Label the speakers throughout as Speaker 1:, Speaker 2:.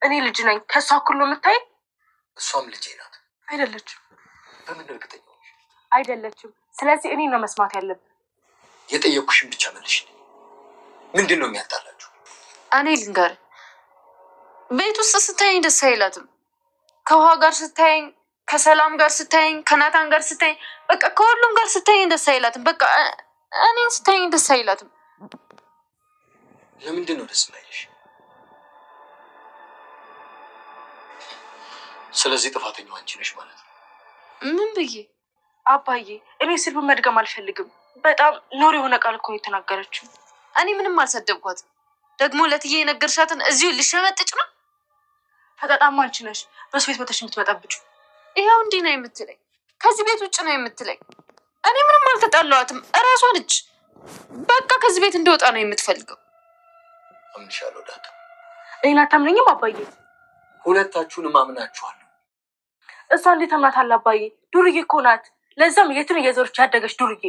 Speaker 1: እኔ ልጅ ነኝ ከሷ እኩል ነው የምታይ
Speaker 2: እሷም ልጅ ናት
Speaker 1: አይደለችም
Speaker 2: በምን እርግጠኛ ነሽ
Speaker 1: አይደለችም ስለዚህ እኔ ነው መስማት ያለብኝ
Speaker 2: የጠየኩሽን ብቻ መልሽ ምንድነው የሚያጣላችሁ
Speaker 3: እኔ ልንገር ቤት ውስጥ ስታይኝ ደስ አይላትም ከውሃ ጋር ስታይኝ ከሰላም ጋር ስታይኝ ከናታን ጋር ስታይኝ በቃ ከሁሉም ጋር ስታይኝ ደስ አይላትም በቃ እኔን ስታይኝ ደስ አይላትም
Speaker 2: ለምንድነው ደስ የማይልሽ ስለዚህ ጥፋተኛው አንቺ ነሽ ማለት ነው
Speaker 3: ምን ብዬ
Speaker 1: አባዬ እኔ ስልብ መድገም አልፈልግም በጣም ኖር የሆነ ቃል እኮ የተናገረችው
Speaker 3: እኔ ምንም አልሰደብኳትም ደግሞ ለትዬ የነገርሻትን እዚሁ ልሸመጥጭ ነው
Speaker 1: ፈጣጣም አንቺ ነሽ በሱ ቤት መተሽ የምትመጣብጭው
Speaker 3: ይሄው እንዲህ ነው የምትለኝ ከዚህ ቤት ውጭ ነው የምትለኝ እኔ ምንም አልተጣላኋትም እራሷ ነች በቃ ከዚህ ቤት እንደወጣ ነው የምትፈልገው
Speaker 2: አምንሻለሁ ዳታ
Speaker 1: እኔን አታምነኝም አባዬ
Speaker 2: ሁለታችሁንም አምናችኋለሁ
Speaker 1: እሷ እንዴት አምናታለህ አባዬ ዱርዬ እኮ ናት ለዛም የትም እየዞረች ያደገች ዱርዬ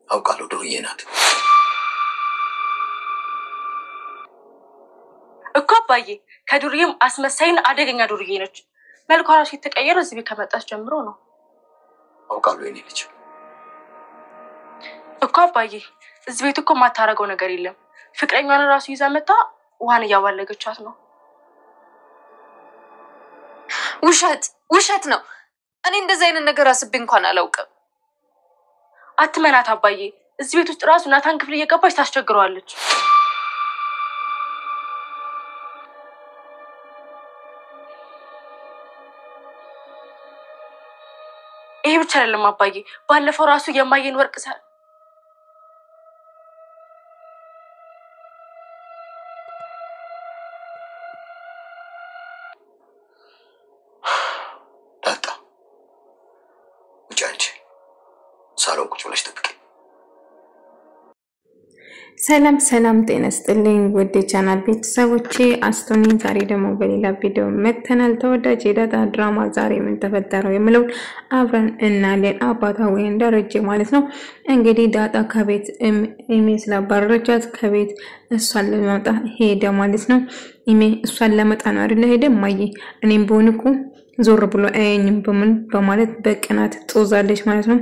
Speaker 2: አውቃለሁ ዱርዬ ናት
Speaker 1: እኮ አባዬ ከዱርዬም አስመሳይና አደገኛ ዱርዬ ነች መልኳ ራሱ የተቀየረ እዚህ ቤት ከመጣች ጀምሮ ነው
Speaker 2: አውቃለሁ የኔ ልጅ
Speaker 1: እኮ አባዬ እዚህ ቤት እኮ ማታረገው ነገር የለም ፍቅረኛዋን ራሱ ይዛ መጣ ዋን ያዋለገቻት ነው
Speaker 3: ውሸት ነው እኔ እንደዛ አይነት ነገር አስቤ እንኳን አላውቅም
Speaker 1: አትመናት አባዬ እዚህ ቤት ውስጥ ራሱ ናታን ክፍል እየገባች ታስቸግረዋለች ይሄ ብቻ አይደለም አባዬ ባለፈው ራሱ የማየን ወርቅ ሰር
Speaker 2: ዳታ ውጫንቺ ሳሎን ቁጭ ብለሽ ጠብቂ
Speaker 4: ሰላም ጤና ይስጥልኝ ወደ ቻናል ቤተሰቦቼ አስቶኒ ዛሬ ደግሞ በሌላ ቪዲዮ መተናል ተወዳጅ የዳጣ ድራማ ዛሬ ምን ተፈጠረው የሚለው አብረን እናለን አባቷ ወይ ደረጀ ማለት ነው እንግዲህ ዳጣ ከቤት ኢሜስ ላባረረቻት ከቤት እሷን ለማምጣ ሄደ ማለት ነው እሷን ለማምጣ ነው አይደል ሄደ ማይ እኔም በሆንኩ ዞር ብሎ አይኝም በማለት በቅናት ጦዛለች ማለት ነው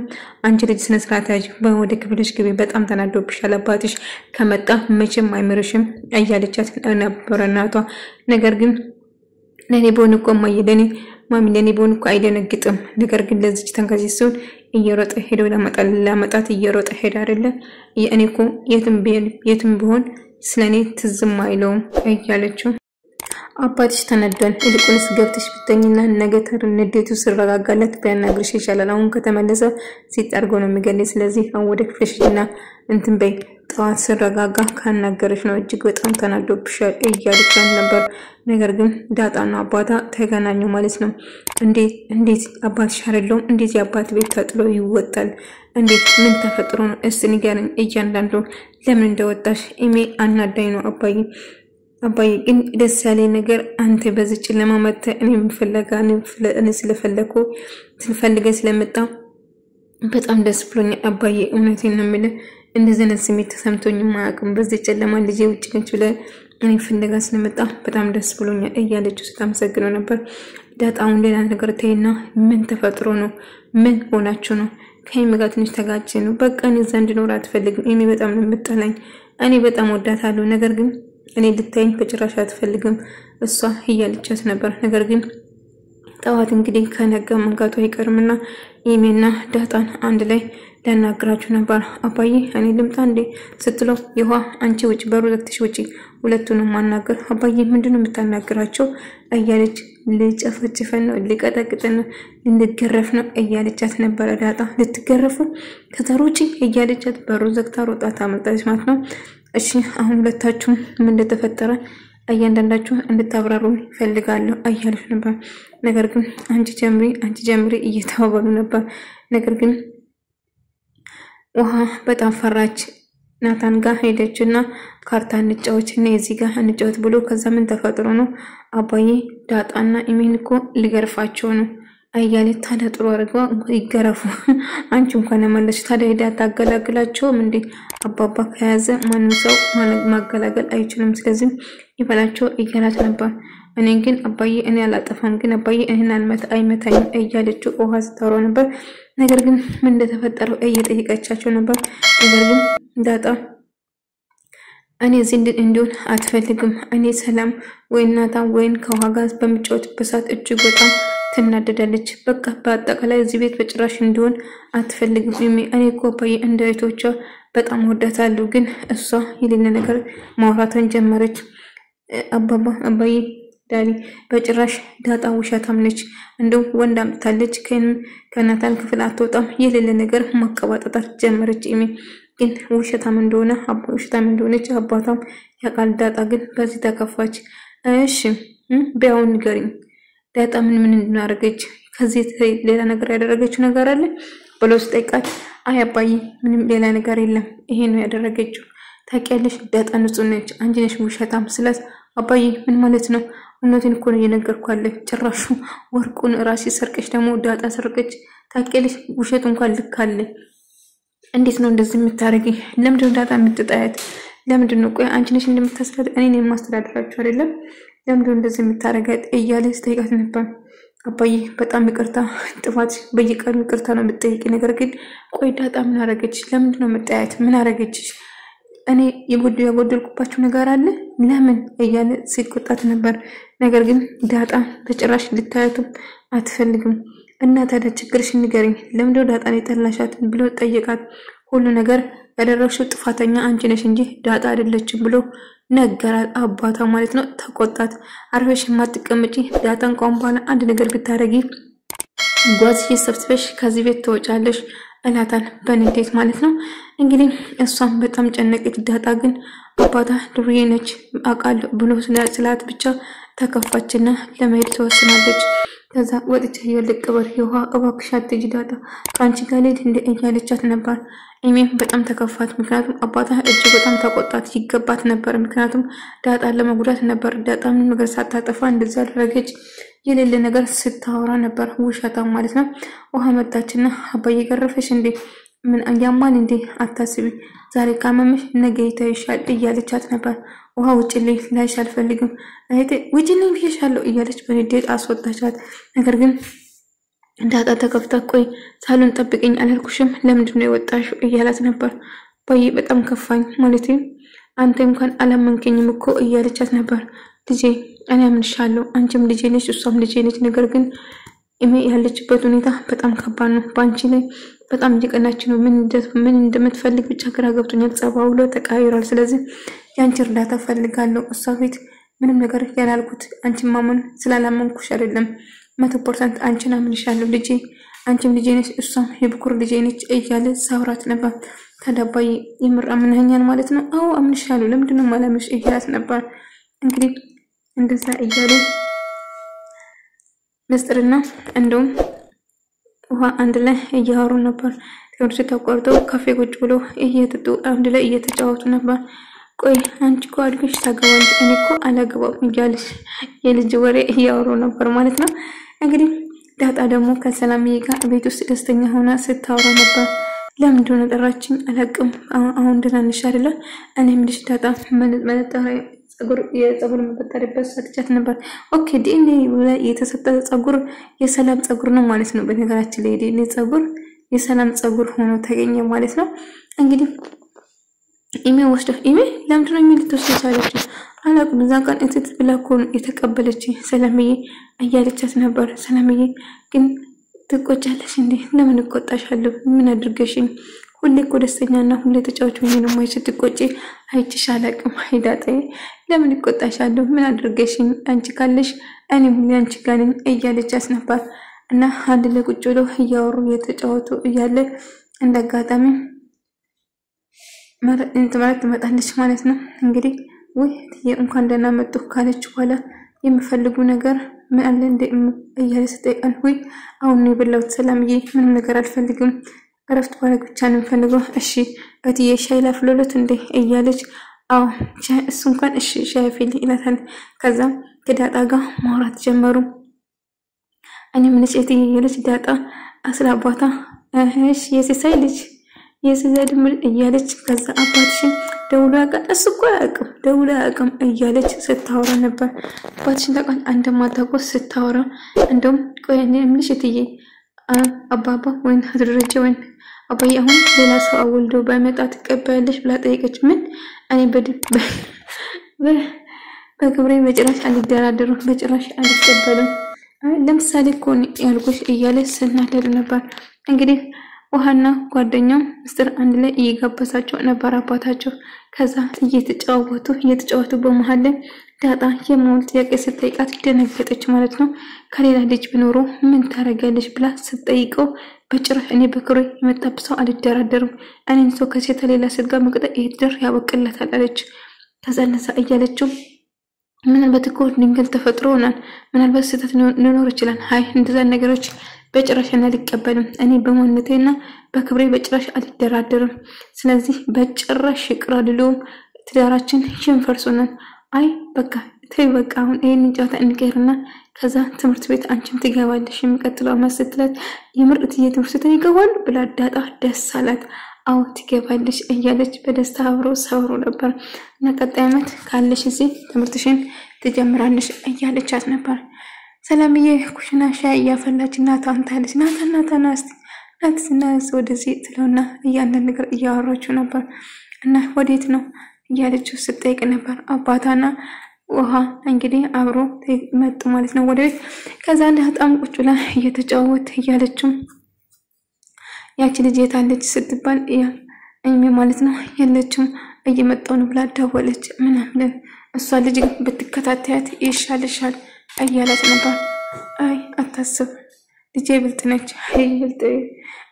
Speaker 4: አንቺ ልጅ ስነ ስርዓት ያዥ ወደ ክፍልሽ ግቢ በጣም ተናዶብሻል አባትሽ ከመጣ መቼም አይምርሽም እያለቻት ነበር እናቷ ነገር ግን ለኔ በሆንኩ ማሚ ለኔ በሆንኩ አይደነግጥም ነገር ግን ለዚች ተንከሲሱን እየሮጠ ሄዶ ለማጣት እየሮጠ ሄደ አይደለ እኔኮ የትም ቢሆን ስለኔ ትዝም አይለውም እያለችው አባትሽ ተነደል ልቁንስ ገብተሽ ብትተኝና ነገተር ንዴቱ ሲረጋጋለት ቢያናግርሽ ይሻላል አሁን ከተመለሰ ሲጣርጎ ነው የሚገልጽ ስለዚህ ወደ ክፍልሽና እንትን በይ ጣዋት ሲረጋጋ ካናገርሽ ነው እጅግ በጣም ተናዶብሻል እያለች ነበር ነገር ግን ዳጣና አባታ ተገናኙ ማለት ነው እንዴት አባትሽ አይደለም እንዴት የአባት ቤት ተጥሎ ይወጣል እንዴት ምን ተፈጥሮ ነው እስቲ ንገረኝ እያንዳንዱ ለምን እንደወጣሽ ኢሜ አናዳኝ ነው አባዬ ግን ደስ ያለኝ ነገር አንተ በዚች ለማመጣ እኔም እኔ ስለፈልገ ስለመጣ በጣም ደስ ብሎኛል አባዬ እውነቴን ነው የምልህ እንደዚህ ነው ስሜት ተሰምቶኝ ማያውቅም በዚህ ጨለማ ልጄ ውጭ ነች ብለ እኔ ፍለጋ ስለመጣ በጣም ደስ ብሎኛል እያለችው ስታመሰግነው ነበር ዳጣውን ሌላ ነገር ተይና ምን ተፈጥሮ ነው ምን ሆናችሁ ነው ከይመጋት ትንሽ ተጋጭ ነው በቃ እኔ ዘንድ ኖር አትፈልግም እኔ በጣም ነው የምጠላኝ እኔ በጣም ወዳታለሁ ነገር ግን እኔ ልታይኝ በጭራሽ አትፈልግም እሷ እያለቻት ነበር ነገር ግን ጣዋት እንግዲህ ከነጋ መንጋቱ አይቀርምና ኢሜና ዳጣን አንድ ላይ ለናግራችሁ ነበር አባዬ እኔ ልምጣ እንዴ ስትለው ይዋ አንቺ ውጭ በሩ ዘግተሽ ውጪ ሁለቱንም ማናገር አባዬ ምንድነው የምታናግራቸው እያለች ልጨፈጭፈን ነው ልቀጠቅጥን እንድገረፍ ነው እያለቻት ነበር ዳጣ ልትገረፉ ከዛሮጪ እያለቻት በሩ ዘግታ ሮጣ ታመጣች ማለት ነው እሺ አሁን ሁለታችሁም ምን እንደተፈጠረ እያንዳንዳችሁ እንድታብራሩ ፈልጋለሁ እያለች ነበር ነገር ግን አንቺ ጀምሪ እየተባባሉ ነበር ነገር ግን ውሃ በጣም ፈራች ናታን ጋር ሄደችና ካርታ እንጫወትና እዚህ ጋር እንጫወት ብሎ ከዛ ምን ተፈጥሮ ነው አባዬ ዳጣና ኢሜን እኮ ሊገርፋቸው ነው አያሌት ታዲያ ጥሩ አድርገው ይገረፉ አንቺ እንኳን ለማለሽ ታዲያ ሄዳ ታገላግላቸውም እንዴ አባባ ከያዘ ማንም ሰው ማገላገል አይችልም ስለዚህ ይበላቸው እያላት ነበር እኔ ግን አባዬ እኔ አላጠፋም ግን አባዬ እኔን አይመታኝ እያለችው ውሃ ስታወራ ነበር ነገር ግን ምን እንደተፈጠረው እየጠየቀቻቸው ነበር ነገር ግን ዳጣ እኔ ዝንድ እንዲሆን አትፈልግም እኔ ሰላም ወይናታ ወይን ከውሃ ጋር በመጫወትበት ሰዓት እጅግ በጣም ትናደዳለች በቃ በአጠቃላይ እዚህ ቤት በጭራሽ እንዲሆን አትፈልግም እኔ እኮ አባዬ እንደ እህቶቿ በጣም ወዳታለሁ ግን እሷ የሌለ ነገር ማውራቷን ጀመረች አባዬ ዳኒ በጭራሽ ዳጣ ውሸታም ነች እንደው ወንድ አምጥታለች ከናታን ክፍል አትወጣም የሌለ ነገር ማቀባጣጣት ጀመረች ግን ውሸታም እንደሆነች አባቷም ያቃል ዳጣ ግን በዚህ ተከፋች እሺ ቢያውን ንገሪኝ ዳጣ ምን እንዳደረገች ከዚህ ሌላ ነገር ያደረገችው ነገር አለ ብሎ ሲጠይቃት አይ አባዬ ምንም ሌላ ነገር የለም ይሄ ነው ያደረገችው ታውቂያለሽ ዳጣ ንጹህ ነች አንቺ ነሽ ውሸታም ስላት አባዬ ምን ማለት ነው እነዚህን እኮ ነው የነገርኳለሁ ጭራሹ ወርቁን ራሴ ሰርቀሽ ደግሞ ዳጣ ሰርቀች ታውቂያለሽ ውሸት እንኳን ልክ አለ እንዴት ነው እንደዚህ የምታረጊ ለምንድን ዳጣ የምትጣያት ለምንድን ነው ቆይ አንቺ ነሽ እንደምታስተዳድር እኔ ነኝ ማስተዳድራችሁ አይደለም ለምንድን እንደዚህ የምታረጋት እያለች ጠይቃት ነበር አባዬ በጣም ይቅርታ ጥፋት በየቀኑ ይቅርታ ነው የምትጠይቂ ነገር ግን ቆይ ዳጣ ምን አረገች ለምንድን ነው የምትጣያት ምን አረገችሽ እኔ የጎደልኩባችሁ ነገር አለ ለምን እያለ ሲቆጣት ነበር ነገር ግን ዳጣ በጭራሽ ልታያቱም አትፈልግም እና ታዲያ ችግርሽ ንገሪኝ ለምንድን ዳጣን የጠላሻት ብሎ ጠየቃት ሁሉ ነገር ያደረግሽው ጥፋተኛ አንቺ ነሽ እንጂ ዳጣ አይደለችም ብሎ ነገራት አባቷ ማለት ነው ተቆጣት አርፈሽ ማትቀመጪ ዳጣን ቆም ባለ አንድ ነገር ብታረጊ ጓዝሽ ሰብስበሽ ከዚህ ቤት ትወጫለሽ እላታል በንዴት ማለት ነው እንግዲህ እሷም በጣም ጨነቀች ዳጣ ግን አባቷ ዱርዬ ነች አቃል ብሎ ስላት ብቻ ተከፋችና ለመሄድ ተወስናለች ከዛ ወጥቼ የልቅበር ይውሃ እባክሽ አትጂ ዳጣ ካንቺ ጋር ልሂድ እንደ እያለቻት ነበር እኔም በጣም ተከፋት ምክንያቱም አባቷ እጅግ በጣም ተቆጣት ይገባት ነበር ምክንያቱም ዳጣ ለመጉዳት ነበር ዳጣ ምን ነገር ሳታጠፋ እንደዛ አደረገች የሌለ ነገር ስታወራ ነበር ውሸታም ማለት ነው ውሃ መጣችና አባዬ ገረፈሽ እንዴ ምን ያማን እንዴ አታስቢ ዛሬ ካመመሽ ነገ ይታይሻል እያለቻት ነበር ውሃ ውጭልኝ ላይሽ አልፈልግም እህቴ ውጭልኝ ብዬሻለሁ እያለች በንዴት አስወጣቻት ነገር ግን ዳጣ ተከፍታ ቆይ ሳሎን ጠብቀኝ አላልኩሽም ለምንድን ነው የወጣሽው እያላት ነበር አባዬ በጣም ከፋኝ ማለት አንተ እንኳን አላመንከኝም እኮ እያለቻት ነበር ልጄ እኔ አምንሻለሁ አንቺም ልጄ ነሽ እሷም ልጄ ነች ነገር ግን ያለችበት ሁኔታ በጣም ከባድ ነው ባንቺ ላይ በጣም እየቀናች ነው ምን እንደምትፈልግ ብቻ ግራ ገብቶኛል ጸባው ሁሉ ተቀያይሯል ስለዚህ ያንቺ እርዳታ ፈልጋለሁ እሷ ቤት ምንም ነገር ያላልኩት አንቺን ማመን ስላላመንኩሽ አይደለም 100% አንቺን አምንሻለሁ ልጄ አንቺም ልጄ ነሽ እሷም የብኩር ልጄ ነች እያለ ሳውራት ነበር ተዳባይ የምር አምነኛል ማለት ነው አዎ አምንሻለሁ ለምንድን ነው ማለምሽ እያላት ነበር እንግዲህ እንደዛ እያሉ ምስጥርና እንደውም ውሃ አንድ ላይ እያወሩ ነበር ትምህርት ተቋርጦ ካፌ ቁጭ ብሎ እየተጡ አንድ ላይ እየተጫወቱ ነበር ቆይ አንቺ እኮ አድገሽ ታገባለሽ እኔ እኮ አላገባም እያለሽ የልጅ ወሬ እያወሩ ነበር ማለት ነው እንግዲህ ዳጣ ደግሞ ከሰላምዬ ጋር ቤት ውስጥ ደስተኛ ሆና ስታወራ ነበር ለምንድን ነው ጠራችኝ አላቅም አሁን ደህና ነሽ አይደለ እኔም ልጅ ዳጣ መነጠረ የጸጉር መበጠሪያበት ሰጥቻት ነበር ኦኬ ዲኤንኤ ላይ የተሰጠ ጸጉር የሰላም ጸጉር ነው ማለት ነው በነገራችን ላይ ዲኤንኤ ጸጉር የሰላም ጸጉር ሆኖ ተገኘ ማለት ነው እንግዲህ ኢሜል ወስደህ ኢሜል ለምንድን ነው ኢሜል ተወስደቻለች አላቅም እዛ ቀን እንት ብላኮን የተቀበለች ሰላምዬ እያለቻት ነበር ሰላምዬ ግን ትቆጫለሽ እንዴ ለምን እቆጣሻለሁ ምን አድርገሽኝ ሁሌ እኮ ደስተኛና ሁሌ ተጫዋች ሆኜ ነው ማይሽ ትቆጪ አይችሽ አላቅም አይዳጣዬ ለምን እቆጣሻለሁ ምን አድርገሽኝ አንቺ ካለሽ እኔ ሁሌ አንቺ ጋር ነኝ እያለቻት ነበር እና አንድ ላይ ቁጭ ብለው እያወሩ የተጫወቱ እያለ እንደጋጣሚ ማለት ትመጣለች ማለት ነው እንግዲህ ወይ እንኳን ደህና መጡ ካለች በኋላ የምፈልጉ ነገር ምን አለ እንደ እያለች ጠይቃን ወይ አሁን ነው የበላሁት ሰላምዬ ምንም ነገር አልፈልግም አረፍት ባረግ ብቻ ነው የምፈልገው እሺ እትዬ ሻይ ላፍሎለት እንዴ እያለች አዎ እሱ እንኳን እሺ ሻይ ፊል ይላታል ከዛ ከዳጣ ጋር ማውራት ጀመሩ እኔ ምን እጨት የልጅ ዳጣ አስራ አባታ እሺ የሲሳይ ልጅ የሲሳይ ድምር እያለች ከዛ አባትሽን ደውሎ ያውቃል እሱ እኮ አያውቅም ደውሎ አያውቅም እያለች ስታወራ ነበር። አባትሽን ታውቃል እንደማታውቀው ስታወራ እንደውም ቆይ እኔ ምንሽ እትዬ አባባ ወይን አድርጀ ወይን አባዬ አሁን ሌላ ሰው አወልዶ ባይመጣ ትቀበያለሽ ብላ ጠየቀች። ምን እኔ በክብሬ በጭራሽ አልደራደርም በጭራሽ አልቀበልም ለምሳሌ እኮ ያልኩሽ እያለ ስናደድ ነበር። እንግዲህ ውሃና ጓደኛው ምስጢር አንድ ላይ እየጋበሳቸው ነበር አባታቸው። ከዛ እየተጫወቱ በመሃል ላይ ዳጣ የሞል ጥያቄ ስትጠይቃት ደነገጠች ማለት ነው። ከሌላ ልጅ ቢኖር ምን ታረጋለሽ ብላ ስትጠይቀው በጭራሽ እኔ በክብሬ የመጣብሰው አልደራደርም እኔን ሰው ከሴት ሌላ ሴት ጋር መቅጠር ይድር ያበቅላታል አለች። ከዛ ነሳ እያለችው ምናልባት እኮ ድንገት ተፈጥሮ ሆናል ምናልባት ስህተት ሊኖር ይችላል አይ እንደዛ ነገሮች በጭራሽ አልቀበልም እኔ በማንነቴና በክብሬ በጭራሽ አልደራደርም ስለዚህ በጭራሽ ይቅራልሎም ትዳራችን ይንፈርሶናል አይ በቃ ተይ በቃ አሁን ይሄንን ጨዋታ እንቀርና ከዛ ትምህርት ቤት አንቺም ትገባለሽ የሚቀጥለው አመት ስትላት የምርጥ ትምህርት ቤት ይገባል ብላ ዳጣ ደስ አላት። አው ትገባለሽ እያለች በደስታ አብሮ ሰውሮ ነበር እና ቀጣይ አመት ካለሽ እዚህ ትምህርትሽን ትጀምራለሽ እያለቻት ነበር። ሰላምዬ ኩሽና ሻይ እያፈላችና ታንታለች ናታና እስቲ ናትስናስ ወደዚህ ትለውና እያንዳንድ ነገር እያወራችሁ ነበር እና ወዴት ነው እያለችው ስትጠይቅ ነበር። አባታና ውሃ እንግዲህ አብሮ መጡ ማለት ነው ወደ ቤት። ከዛ በጣም ቁጭ ብላ እየተጫወተ እያለችው ያቺ ልጅ የታለች ስትባል እኔ ማለት ነው የለችም እየመጣው ነው ብላ ደወለች ምናምን እሷ ልጅ ብትከታተያት ይሻልሻል እያለች ነበር። አይ አታስብ ልጄ ብልጥ ነች አይ ብልጥ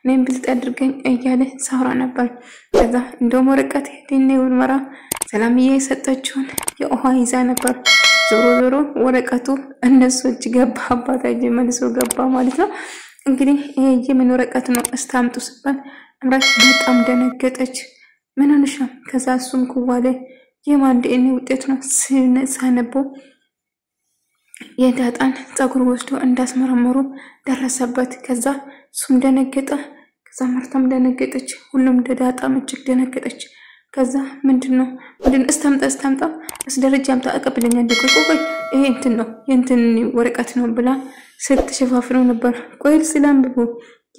Speaker 4: ነኝ ብልጥ አድርገኝ እያለ ሳውራ ነበር። ከዛ እንደውም ወረቀት ዲኔው መራ ሰላምዬ የሰጠችውን የውሃ ይዛ ነበር። ዞሮ ወረቀቱ እነሱ እጅ ገባ አባታዬ መልሶ ገባ ማለት ነው። እንግዲህ የምን ወረቀት ነው እስታምጡ ሲባል አምራት በጣም ደነገጠች። ምን ሆነሽ? ከዛ እሱም ኩዋለ የማን ዲኤንኤ ውጤት ነው ሳነበው የዳጣን ጸጉር ወስዶ እንዳስመረመሩ ደረሰበት። ከዛ እሱም ደነገጠ። ከዛ ማርታም ደነገጠች። ሁሉም ዳጣ እጅግ ደነገጠች። ከዛ ምንድነው እስታምጣ ደረጃ አምጣ አቀብለኛ ቆይ ይሄ እንትን ነው የእንትን ወረቀት ነው ብላ ስትሸፋፍነው ነበር። ቆይ ስላምብቡ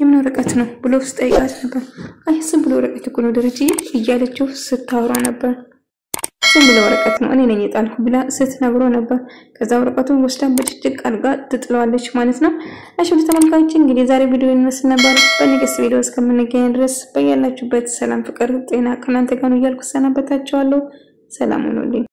Speaker 4: የምን ወረቀት ነው ብሎ ስጠይቃት ነበር። አይ ዝም ብሎ ወረቀት እኮ ነው ደረጃ እያለችው ስታወራ ነበር። ዝም ብሎ ወረቀት ነው እኔ ነኝ የጣልኩ ብላ ስትነግረው ነበር። ከዛ ወረቀቱን ወስዳ በጭጭቅ አድርጋ ትጥለዋለች ማለት ነው። እሺ ተመልካቾች እንግዲህ ዛሬ ቪዲዮ እንመስል ነበር። በኔክስት ቪዲዮ እስከምንገናኝ ድረስ በያላችሁበት ሰላም ፍቅር ጤና ከናንተ ጋር ነው እያልኩ ሰናበታችኋለሁ። ሰላም ሁኑልኝ።